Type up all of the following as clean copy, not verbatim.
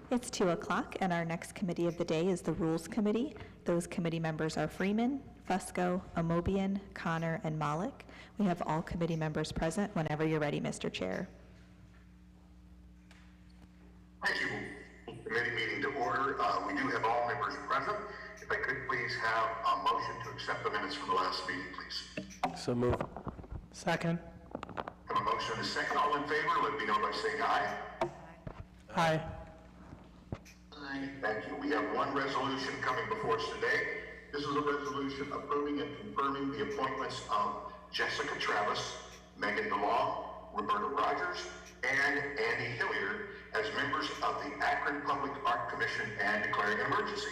It's 2 o'clock, and our next committee of the day is the Rules Committee. Those committee members are Freeman, Fusco, Amobian, Connor, and Malik. We have all committee members present whenever you're ready, Mr. Chair. Thank you. Committee meeting to order. We do have all members present. If I could please have a motion to accept the minutes from the last meeting, please. So move. Second. Have a motion and a second. All in favor, let me know by saying aye. Aye. Aye. Thank you. We have one resolution coming before us today. This is a resolution approving and confirming the appointments of Jessica Travis, Megan DeLaw, Roberta Rogers, and Andy Hilliard as members of the Akron Public Art Commission and declaring an emergency.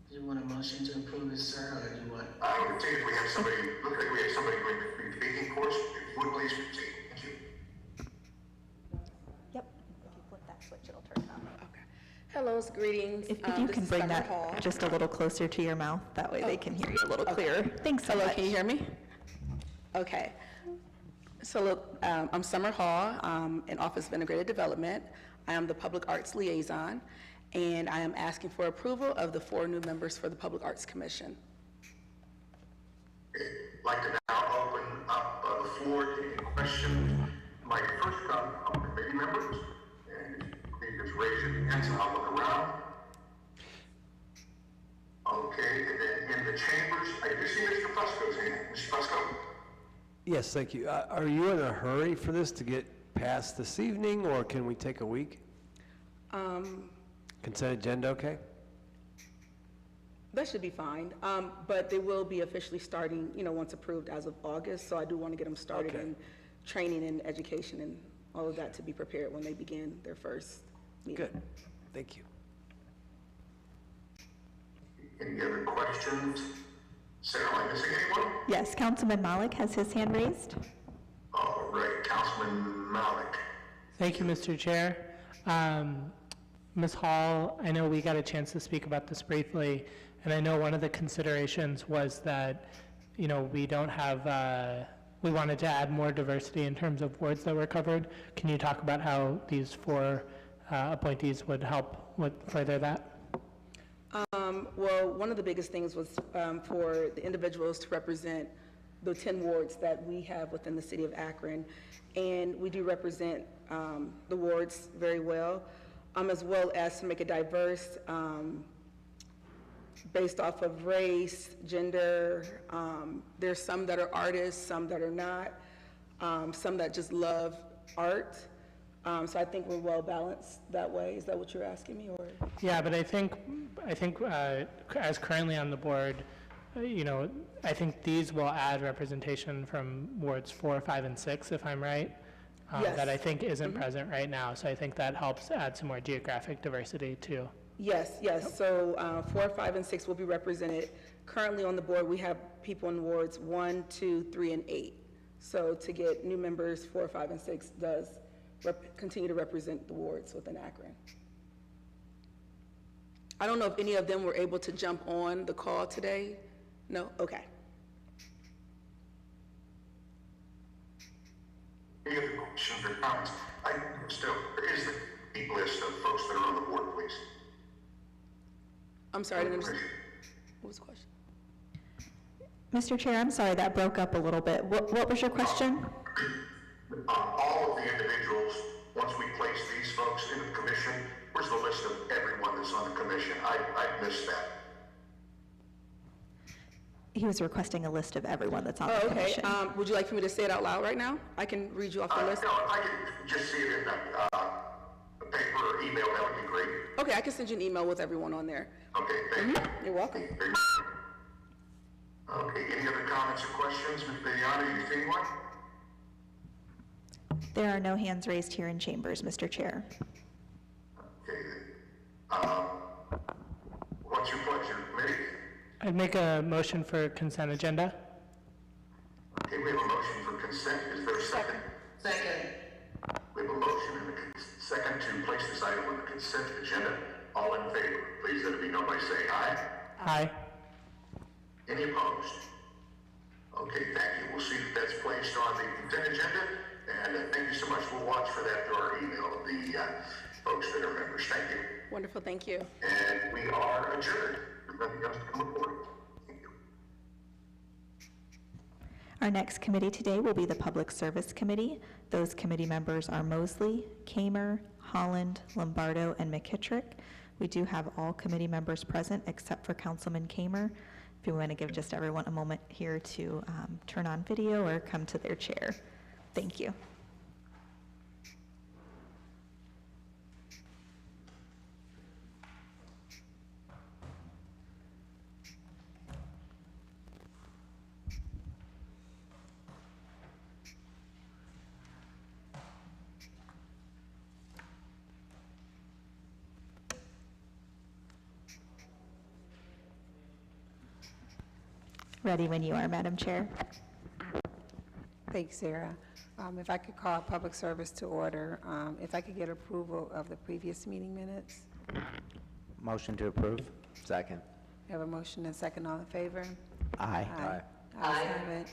Do you want a motion to approve this, sir, or do you want? I would say if we have somebody, looks like we have somebody going to be speaking for us, if you would please proceed. Thank you. Yep, if you flip that switch, it'll turn on. Okay. Hello, greetings. If you This can is bring Summer that Hall. just a little closer to your mouth, that way they can hear you a little Okay. clearer. Thanks so Hello, much. can you hear me? Okay. So look, I'm Summer Hall in Office of Integrated Development. I am the Public Arts Liaison, and I am asking for approval of the 4 new members for the Public Arts Commission. Okay. I'd like to now open up the floor to any questions. Might first come from committee members, and please just raise your hands and I'll look around. Okay, and then in the chambers, I do see Mr. Fusco's hand. Mr. Fusco? Yes, thank you. Are you in a hurry for this to get passed this evening, or can we take a week? Consent agenda, okay? That should be fine, but they will be officially starting, once approved as of August, so I do want to get them started Okay. in training and education and all of that to be prepared when they begin their first meeting. Good, thank you. Any other questions? Sarah, am I missing anyone? Yes, Councilman Malik has his hand raised. All right, Councilman Malik. Thank you, Mr. Chair. Ms. Hall, I know we got a chance to speak about this briefly, and I know one of the considerations was that, we don't have, we wanted to add more diversity in terms of wards that were covered. Can you talk about how these 4 appointees would help with further that? Well, one of the biggest things was for the individuals to represent the 10 wards that we have within the city of Akron, and we do represent the wards very well, as well as to make it diverse based off of race, gender. There's some that are artists, some that are not, some that just love art. So I think we're well balanced that way. Is that what you're asking me, or? Yeah, but I think as currently on the board, I think these will add representation from wards 4, 5, and 6, if I'm right. Yes. That I think isn't present right now. So I think that helps add some more geographic diversity too. Yes, yes. So 4, 5, and 6 will be represented. Currently on the board, we have people in wards 1, 2, 3, and 8. So to get new members, 4, 5, and 6 does continue to represent the wards within Akron. I don't know if any of them were able to jump on the call today. No? Okay. Any other questions or comments? There is the list of folks that are on the board, please. I'm sorry, I didn't understand. What was the question? Mr. Chair, I'm sorry, that broke up a little bit. What was your question? All of the individuals, once we place these folks in the commission, where's the list of everyone that's on the commission? I missed that. He was requesting a list of everyone that's on the Oh, okay. commission. Would you like for me to say it out loud right now? I can read you off the list. No, if I could just see it in the paper or email, that would be great. Okay, I can send you an email with everyone on there. Okay, thank you. You're welcome. Thank you very much. Okay, any other comments or questions? Ms. Bibiana, you see one? There are no hands raised here in chambers, Mr. Chair. Okay, what's your pleasure, committee? I'd make a motion for consent agenda. Okay, we have a motion for consent. Is there a second? Second. We have a motion and a second to place this item on the consent agenda. All in favor, please let it be known by saying aye. Aye. Any opposed? Okay, thank you. We'll see that that's placed on the consent agenda, and thank you so much. We'll watch for that through our email, the folks that are members. Thank you. Wonderful, thank you. And we are adjourned. There's nothing else to come report. Thank you. Our next committee today will be the Public Service Committee. Those committee members are Mosley, Kamer, Holland, Lombardo, and McKittrick. We do have all committee members present except for Councilman Kamer. If you want to give just everyone a moment here to turn on video or come to their chair. Thank you. Ready when you are, Madam Chair. Thanks, Sarah. If I could call public service to order, if I could get approval of the previous meeting minutes. Motion to approve. Second. We have a motion and second. All in favor? Aye. Ayes have it.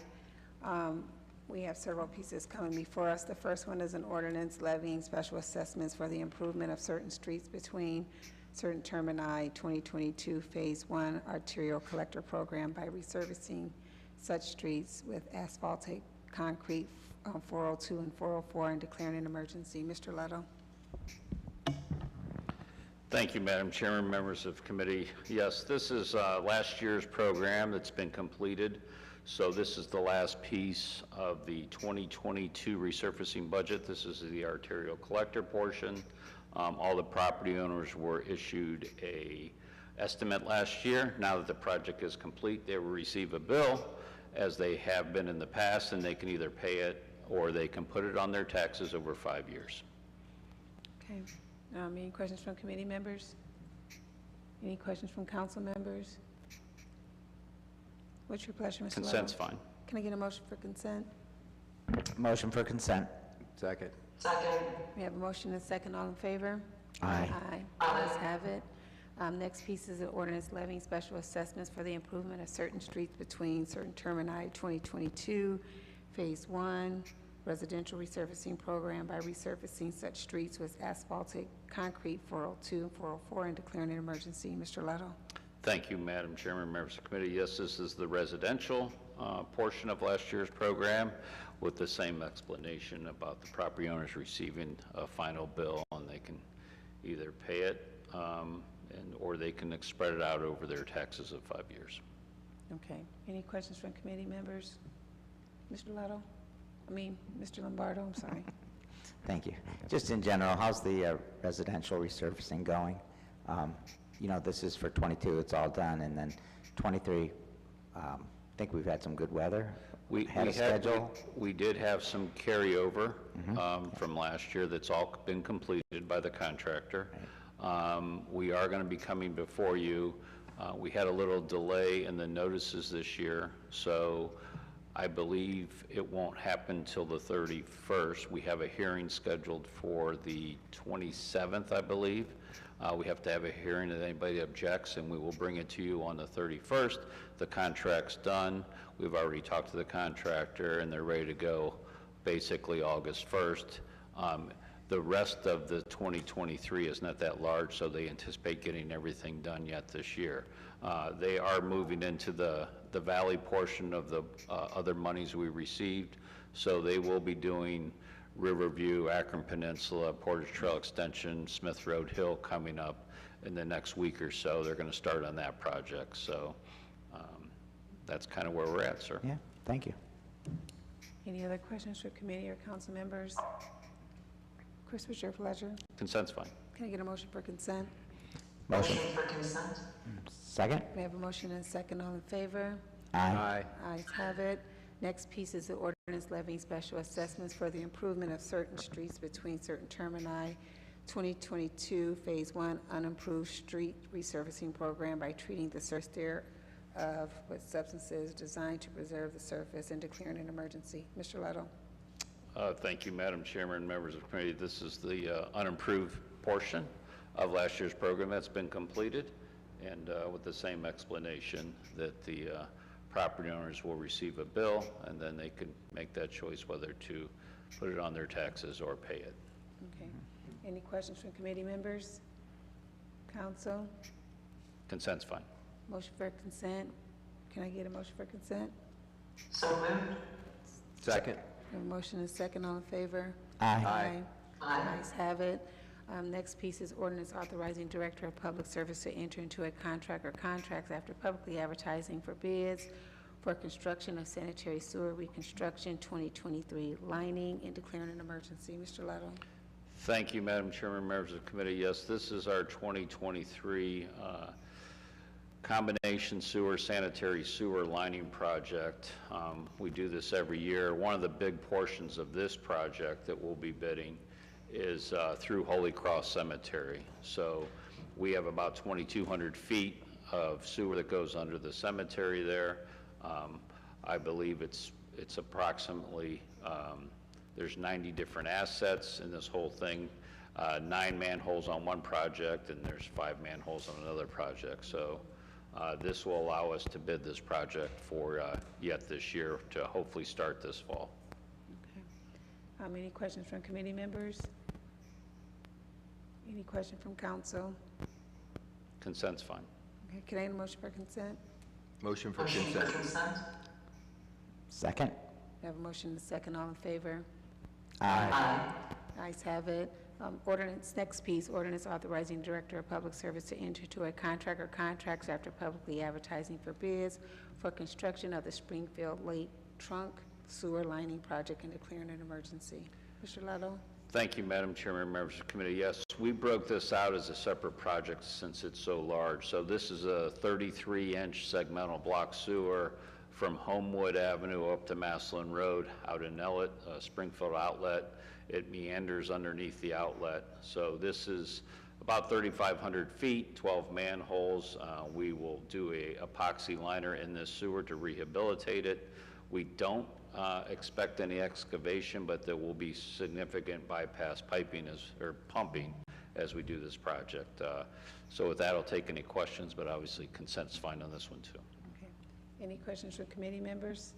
We have several pieces coming before us. The first one is an ordinance levying special assessments for the improvement of certain streets between certain termini 2022 Phase 1 arterial collector program by resurfacing such streets with asphaltic concrete on 402 and 404 and declaring an emergency. Mr. Leto. Thank you, Madam Chairman, members of committee. Yes, this is last year's program that's been completed. So this is the last piece of the 2022 resurfacing budget. This is the arterial collector portion. All the property owners were issued a estimate last year. Now that the project is complete, they will receive a bill as they have been in the past, and they can either pay it or they can put it on their taxes over 5 years. Okay. Any questions from committee members? Any questions from council members? What's your pleasure, Mr. Leto? Consent's fine. Can I get a motion for consent? Motion for consent. Second. We have a motion and a second. All in favor? Aye. Ayes have it. Next piece is an ordinance levying special assessments for the improvement of certain streets between certain termini 2022 Phase 1 residential resurfacing program by resurfacing such streets with asphaltic concrete 402 and 404 and declaring an emergency. Mr. Leto. Thank you, Madam Chairman, members of the committee. Yes, this is the residential portion of last year's program with the same explanation about the property owners receiving a final bill, and they can either pay it or they can spread it out over their taxes of 5 years. Okay. Any questions from committee members? Mr. Leto? Mr. Lombardo, I'm sorry. Thank you. Just in general, how's the residential resurfacing going? You know, this is for 22, it's all done, and then 23, I think we've had some good weather. We did have some carryover from last year that's all been completed by the contractor. We are going to be coming before you. We had a little delay in the notices this year, so I believe it won't happen till the 31st. We have a hearing scheduled for the 27th, I believe. We have to have a hearing if anybody objects, and we will bring it to you on the 31st. The contract's done. We've already talked to the contractor, and they're ready to go basically August 1st. The rest of the 2023 is not that large, so they anticipate getting everything done yet this year. They are moving into the valley portion of the other monies we received, so they will be doing Riverview, Akron Peninsula, Portage Trail Extension, Smith Road Hill coming up in the next week or so. They're going to start on that project, so that's kind of where we're at, sir. Yeah, thank you. Any other questions for committee or council members? Chris, what's your pleasure? Consent's fine. Can I get a motion for consent? Motion. For consent? Second. We have a motion and a second. All in favor? Aye. Ayes have it. Next piece is the ordinance levying special assessments for the improvement of certain streets between certain termini 2022 Phase 1 unimproved street resurfacing program by treating the surface thereof with substances designed to preserve the surface and declaring an emergency. Mr. Leto. Thank you, Madam Chairman, members of the committee. This is the unimproved portion of last year's program that's been completed, and with the same explanation that the property owners will receive a bill, and then they can make that choice whether to put it on their taxes or pay it. Okay. Any questions from committee members? Council? Consent's fine. Motion for consent. Can I get a motion for consent? So moved. Second. We have a motion and a second. All in favor? Aye. Aye. Ayes have it. Next piece is ordinance authorizing Director of Public Service to enter into a contract or contracts after publicly advertising for bids for construction of sanitary sewer reconstruction 2023 lining and declaring an emergency. Mr. Little. Thank you, Madam Chairman, members of the committee. Yes, this is our 2023 combination sanitary sewer lining project. We do this every year. One of the big portions of this project that we'll be bidding is through Holy Cross Cemetery. So we have about 2,200 feet of sewer that goes under the cemetery there. I believe it's approximately, there's 90 different assets in this whole thing, 9 manholes on one project, and there's 5 manholes on another project. So this will allow us to bid this project for yet this year to hopefully start this fall. Okay. Any questions from committee members? Any question from council? Consent's fine. Okay, can I get a motion for consent? Motion for Motion for consent. Second? We have a motion and a second. All in favor? Aye. Ayes have it. Ordinance, next piece, ordinance authorizing Director of Public Service to enter into a contract or contracts after publicly advertising for bids for construction of the Springfield Lake Trunk Sewer Lining Project and declaring an emergency. Mr. Ludlow? Thank you, Madam Chairman, members of the committee. Yes, we broke this out as a separate project since it's so large. So this is a 33-inch segmental block sewer from Homewood Avenue up to Maslin Road out in Ellet, Springfield Outlet. It meanders underneath the outlet. So this is about 3,500 feet, 12 manholes. We will do a epoxy liner in this sewer to rehabilitate it. We don't expect any excavation, but there will be significant bypass piping or pumping as we do this project. So with that, I'll take any questions, but obviously consent's fine on this one too. Okay. Any questions from committee members?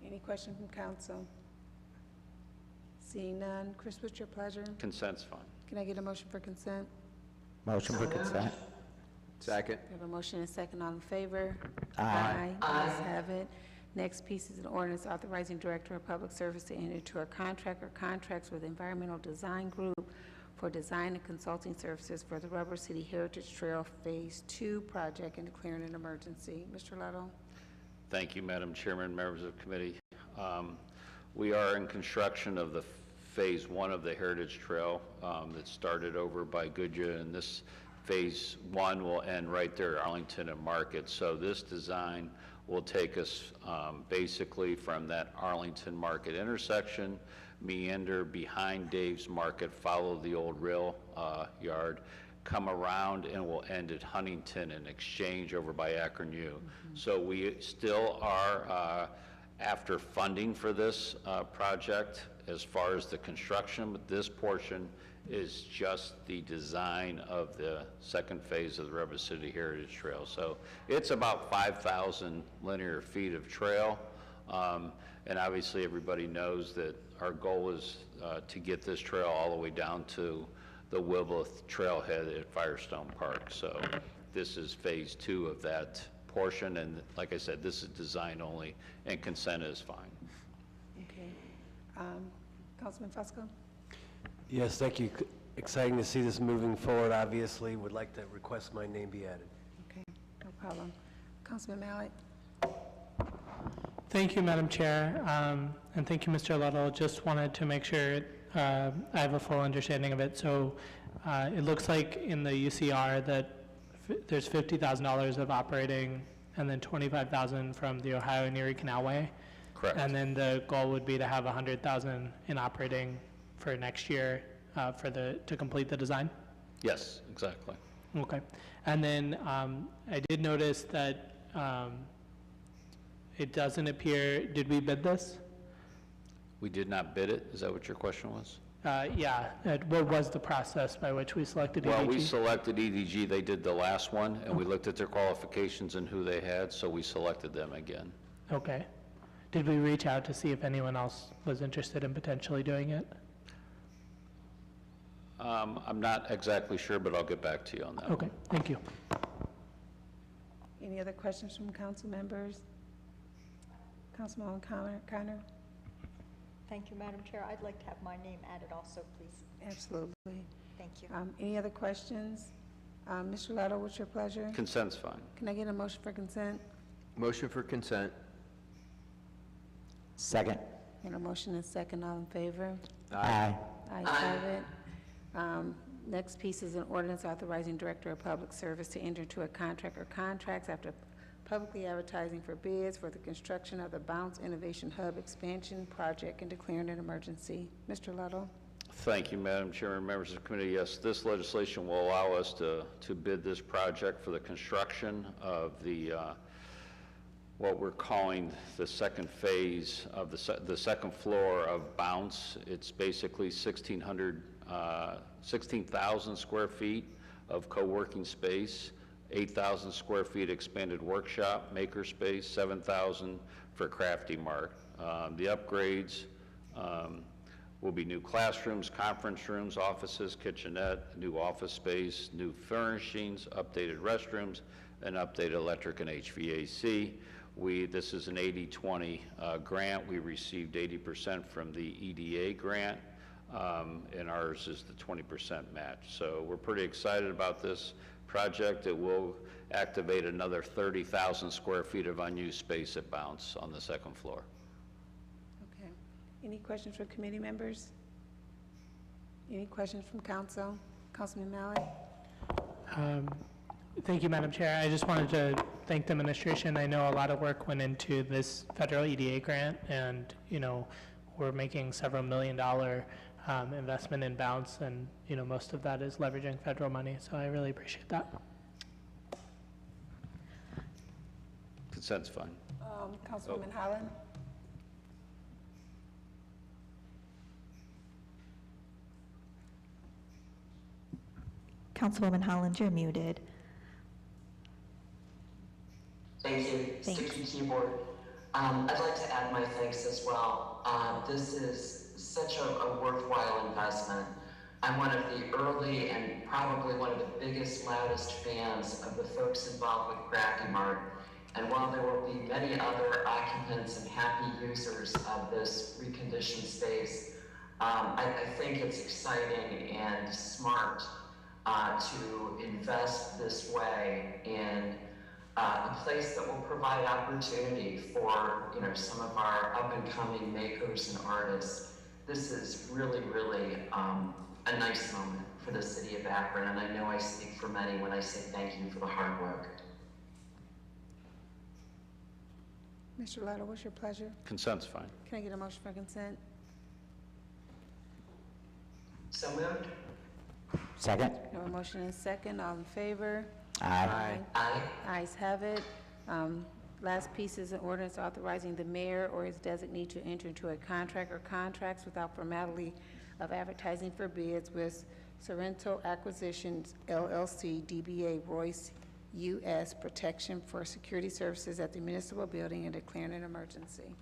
Any question from council? Seeing none. Chris, what's your pleasure? Consent's fine. Can I get a motion for consent? Motion for consent? Second. We have a motion and a second. All in favor? Aye. Ayes have it. Next piece is an ordinance authorizing Director of Public Service to enter into a contract or contracts with Environmental Design Group for design and consulting services for the Rubber City Heritage Trail Phase 2 project and declaring an emergency. Mr. Little? Thank you, Madam Chairman, members of the committee. We are in construction of the Phase 1 of the Heritage Trail that started over by Goodyear, and this Phase 1 will end right there at Arlington and Market. So this design will take us basically from that Arlington Market intersection, meander behind Dave's Market, follow the old rail yard, come around, and we'll end at Huntington and Exchange over by Akron U. So we still are after funding for this project as far as the construction, but this portion is just the design of the second phase of the Rubber City Heritage Trail. So it's about 5,000 linear feet of trail. And obviously everybody knows that our goal is to get this trail all the way down to the Wibleth Trailhead at Firestone Park. So this is phase 2 of that portion. And like I said, this is design only and consent is fine. Okay. Councilman Fusco? Yes, thank you. Exciting to see this moving forward, obviously. Would like to request my name be added. Okay, no problem. Councilman Mallett? Thank you, Madam Chair, and thank you, Mr. Little. Just wanted to make sure I have a full understanding of it. So it looks like in the UCR that there's $50,000 of operating and then $25,000 from the Ohio and Erie Canalway. Correct. And then the goal would be to have $100,000 in operating for next year to complete the design? Yes, exactly. Okay. And then I did notice that it doesn't appear, did we bid this? We did not bid it. Is that what your question was? what was the process by which we selected EDG? Well, we selected EDG, they did the last one, and we looked at their qualifications and who they had, so we selected them again. Okay. Did we reach out to see if anyone else was interested in potentially doing it? I'm not exactly sure, but I'll get back to you on that. Okay, thank you. Any other questions from council members? Councilwoman Connor? Thank you, Madam Chair. I'd like to have my name added also, please. Absolutely. Thank you. Any other questions? Mr. Lotto, what's your pleasure? Consent's fine. Can I get a motion for consent? Motion for consent. Second. And a motion and second, all in favor? Aye. Ayes have it. Next piece is an ordinance authorizing Director of Public Service to enter into a contract or contracts after publicly advertising for bids for the construction of the Bounce Innovation Hub expansion project and declaring an emergency. Mr. Luttle? Thank you, Madam Chairman, members of the committee. Yes, this legislation will allow us to bid this project for the construction of the what we're calling the second phase of the second floor of Bounce. It's basically 16,000 square feet of co-working space, 8,000 square feet expanded workshop, maker space, 7,000 for Crafty Mart. The upgrades will be new classrooms, conference rooms, offices, kitchenette, new office space, new furnishings, updated restrooms, and updated electric and HVAC. This is an 80-20 grant. We received 80% from the EDA grant, and ours is the 20% match. So we're pretty excited about this project. It will activate another 30,000 square feet of unused space at Bounce on the second floor. Okay. Any questions from committee members? Any questions from council? Councilman Mallett? Thank you, Madam Chair. I just wanted to thank the administration. I know a lot of work went into this federal EDA grant, and, you know, we're making several $1 million investment in Bounce, and, you know, most of that is leveraging federal money, so I really appreciate that. Consent's fine. Councilwoman Holland? Councilwoman Holland, you're muted. Thank you. Sticky keyboard. I'd like to add my thanks as well. This is such a worthwhile investment. I'm one of the early and probably one of the biggest, loudest fans of the folks involved with Crafty Mart. And while there will be many other occupants and happy users of this reconditioned space, I think it's exciting and smart to invest this way in a place that will provide opportunity for, you know, some of our up-and-coming makers and artists. This is really, really a nice moment for the city of Akron, and I know I speak for many when I say thank you for the hard work. Mr. Luttle, what's your pleasure? Consent's fine. Can I get a motion for consent? So moved. Second. We have a motion and second, all in favor? Aye. Aye. Ayes have it. Last piece is an ordinance authorizing the mayor or his designee to enter into a contract or contracts without formality of advertising for bids with Sorrento Acquisitions LLC, DBA Royce U.S. Protection for Security Services at the municipal building and declaring an emergency.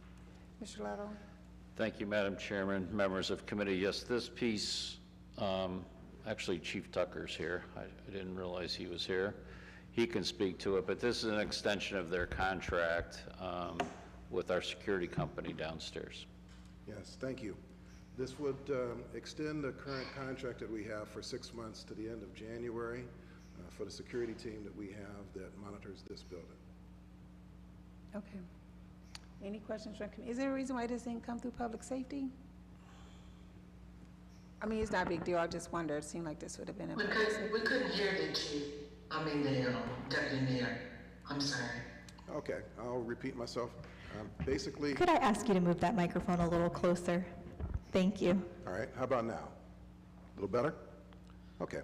Mr. Luttle? Thank you, Madam Chairman, members of committee. Yes, this piece, actually Chief Tucker's here. I didn't realize he was here. He can speak to it, but this is an extension of their contract with our security company downstairs. Yes, thank you. This would extend the current contract that we have for 6 months to the end of January for the security team that we have that monitors this building. Okay. Any questions from committee? Is there a reason why this didn't come through public safety? I mean, it's not a big deal. I just wondered. It seemed like this would have been in public safety. We couldn't hear the chief, the deputy mayor. I'm sorry. Okay, I'll repeat myself. Basically, Could I ask you to move that microphone a little closer? Thank you. all right, how about now? A little better? Okay.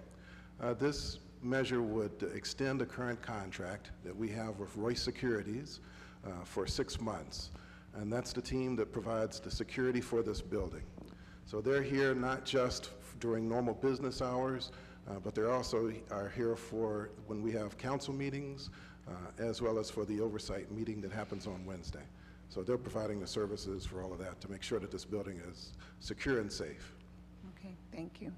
This measure would extend the current contract that we have with Royce Securities for 6 months, and that's the team that provides the security for this building. So they're here not just during normal business hours, but they're also are here for when we have council meetings, as well as for the oversight meeting that happens on Wednesday. So they're providing the services for all of that to make sure that this building is secure and safe. Okay, thank you.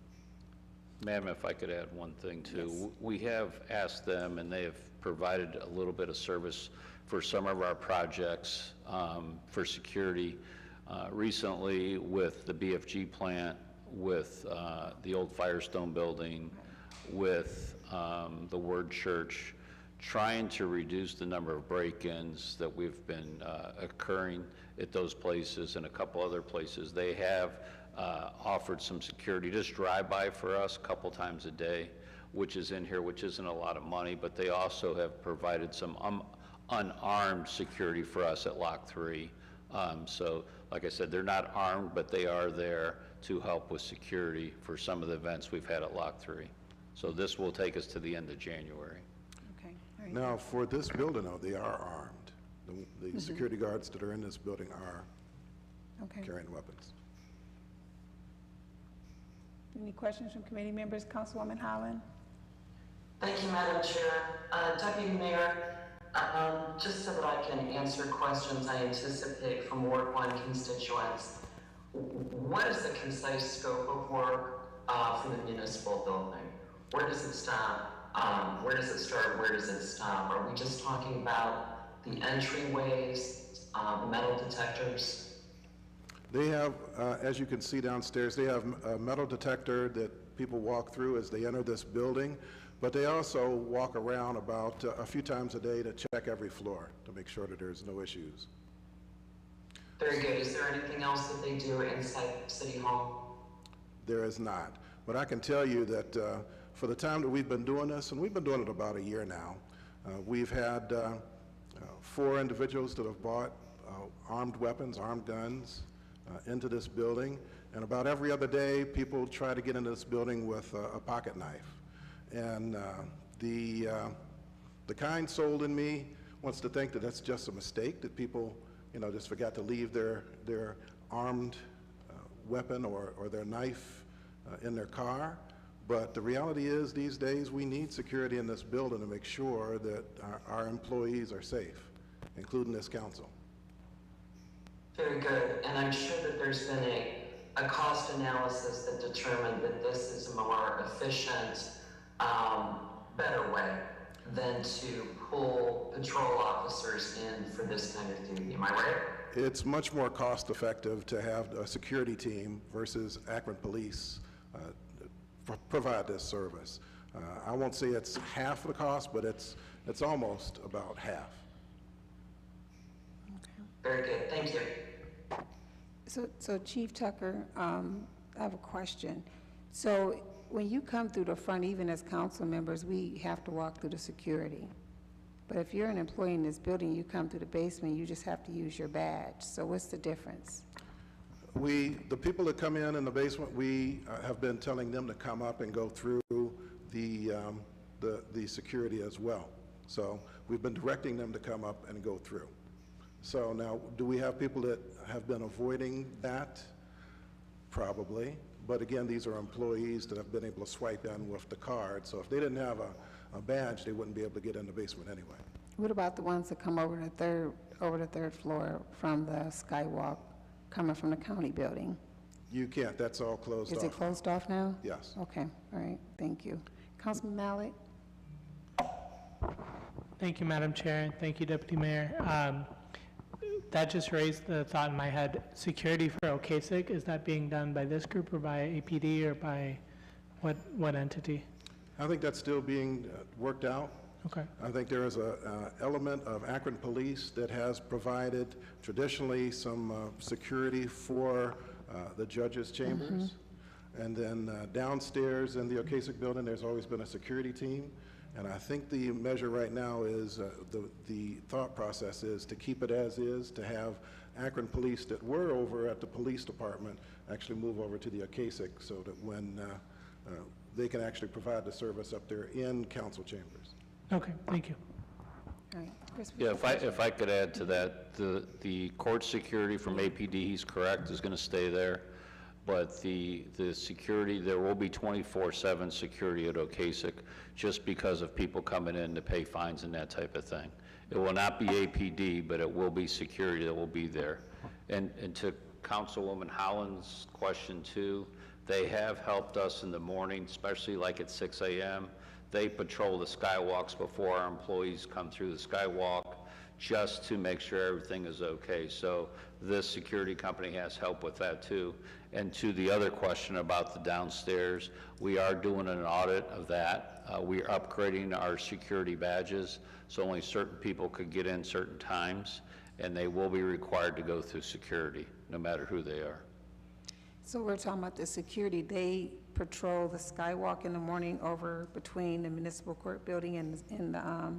Ma'am, if I could add one thing too. Yes. We have asked them, and they have provided a little bit of service for some of our projects for security. Recently with the BFG plant, with the old Firestone building, with the Word Church, trying to reduce the number of break-ins that we've been occurring at those places and a couple other places. They have offered some security, just drive-by for us a couple times a day, which is in here, which isn't a lot of money, but they also have provided some unarmed security for us at Lock 3. So, like I said, they're not armed, but they are there to help with security for some of the events we've had at Lock 3. So this will take us to the end of January. Okay, all right. Now, for this building, though, they are armed. The security guards that are in this building are Okay. carrying weapons. Any questions from committee members? Councilwoman Holland? Thank you, Madam Chair. Deputy Mayor, just so that I can answer questions I anticipate from Ward 1 constituents, what is the concise scope of work for the municipal building? Where does it stop? Where does it start? Where does it stop? Are we just talking about the entryways, the metal detectors? They have, as you can see downstairs, they have a metal detector that people walk through as they enter this building, but they also walk around about a few times a day to check every floor to make sure that there's no issues. Very good. Is there anything else that they do inside City Hall? There is not. But I can tell you that for the time that we've been doing this, and we've been doing it about a year now, we've had 4 individuals that have bought armed weapons, armed guns, into this building, and about every other day people try to get into this building with a pocket knife. And the kind soul in me wants to think that that's just a mistake, that people, you know, just forgot to leave their armed weapon or their knife in their car. But the reality is, these days we need security in this building to make sure that our employees are safe, including this council. Very good. And I'm sure that there's been a cost analysis that determined that this is a more efficient, better way than to pull patrol officers in for this kind of duty. Am I right? It's much more cost effective to have a security team versus Akron Police provide this service. I won't say it's half the cost, but it's almost about half. Very good. Thank you. So Chief Tucker, I have a question. So when you come through the front, even as council members, we have to walk through the security. But if you're an employee in this building, you come through the basement, you just have to use your badge. So what's the difference? The people that come in the basement, we have been telling them to come up and go through the security as well. So we've been directing them to come up and go through. So now, do we have people that have been avoiding that? Probably. But again, these are employees that have been able to swipe in with the card. So if they didn't have a badge, they wouldn't be able to get in the basement anyway. What about the ones that come over the third floor from the skywalk, coming from the county building? You can't. That's all closed off. Is it closed off now? Yes. Okay, all right, thank you. Councilman Mallett? Thank you, Madam Chair. Thank you, Deputy Mayor. That just raised the thought in my head. Security for Okasik, is that being done by this group or by APD or by what entity? I think that's still being worked out. Okay. I think there is an element of Akron Police that has provided traditionally some security for the judges' chambers. And then downstairs in the Okasik building, there's always been a security team. And I think the measure right now is, the thought process is to keep it as is, to have Akron Police that were over at the police department actually move over to the Okasik so that when they can actually provide the service up there in council chambers. Okay, thank you. All right. Chris, Yeah, if I could add to that, the court security from APD, he's correct, is going to stay there. but the security, there will be 24/7 security at Ocasek just because of people coming in to pay fines and that type of thing. It will not be APD, but it will be security that will be there. And to Councilwoman Holland's question too, they have helped us in the morning, especially like at 6 a.m. They patrol the skywalks before our employees come through the skywalk just to make sure everything is okay. So this security company has help with that too. And to the other question about the downstairs, we are doing an audit of that. We are upgrading our security badges, so only certain people could get in certain times, and they will be required to go through security, no matter who they are. So we're talking about the security, they patrol the skywalk in the morning over between the municipal court building and the,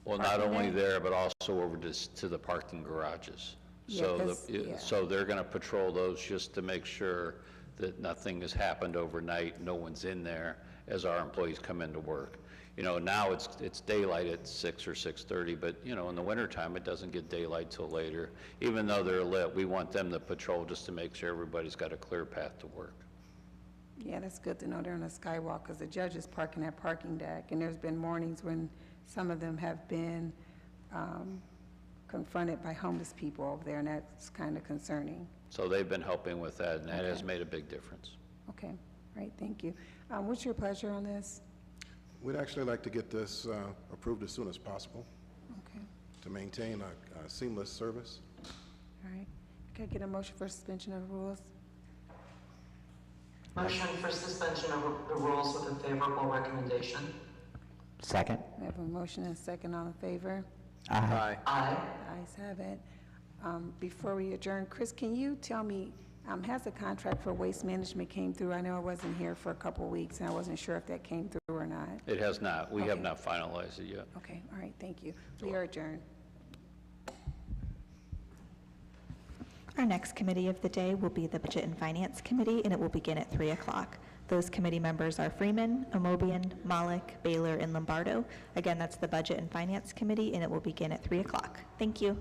Well, not only there, but also over to the parking garages. Yeah, So, 'cause- yeah. so they're going to patrol those just to make sure that nothing has happened overnight, no one's in there as our employees come into work. You know, now it's daylight at 6 or 6:30, but, you know, in the wintertime, it doesn't get daylight till later. Even though they're lit, we want them to patrol just to make sure everybody's got a clear path to work. yeah, that's good to know they're on the skywalk, because the judges park in that parking deck, and there's been mornings when some of them have been confronted by homeless people over there, and that's kind of concerning. So they've been helping with that, and that has Okay. made a big difference. Okay, all right, thank you. What's your pleasure on this? We'd actually like to get this approved as soon as possible Okay, to maintain a seamless service. all right. Can I get a motion for suspension of the rules? Motion for suspension of the rules with a favorable recommendation. Second? We have a motion and a second, all in favor? Aye. Aye. The ayes have it. Before we adjourn, Chris, can you tell me, has the contract for waste management came through? I know I wasn't here for a couple of weeks, and I wasn't sure if that came through or not. It has not. We have Okay. not finalized it yet. Okay, all right, thank you. We are adjourned. Our next committee of the day will be the Budget and Finance Committee, and it will begin at 3 o'clock. Those committee members are Freeman, Amobian, Malik, Baylor, and Lombardo. Again, that's the Budget and Finance Committee, and it will begin at 3 o'clock. Thank you.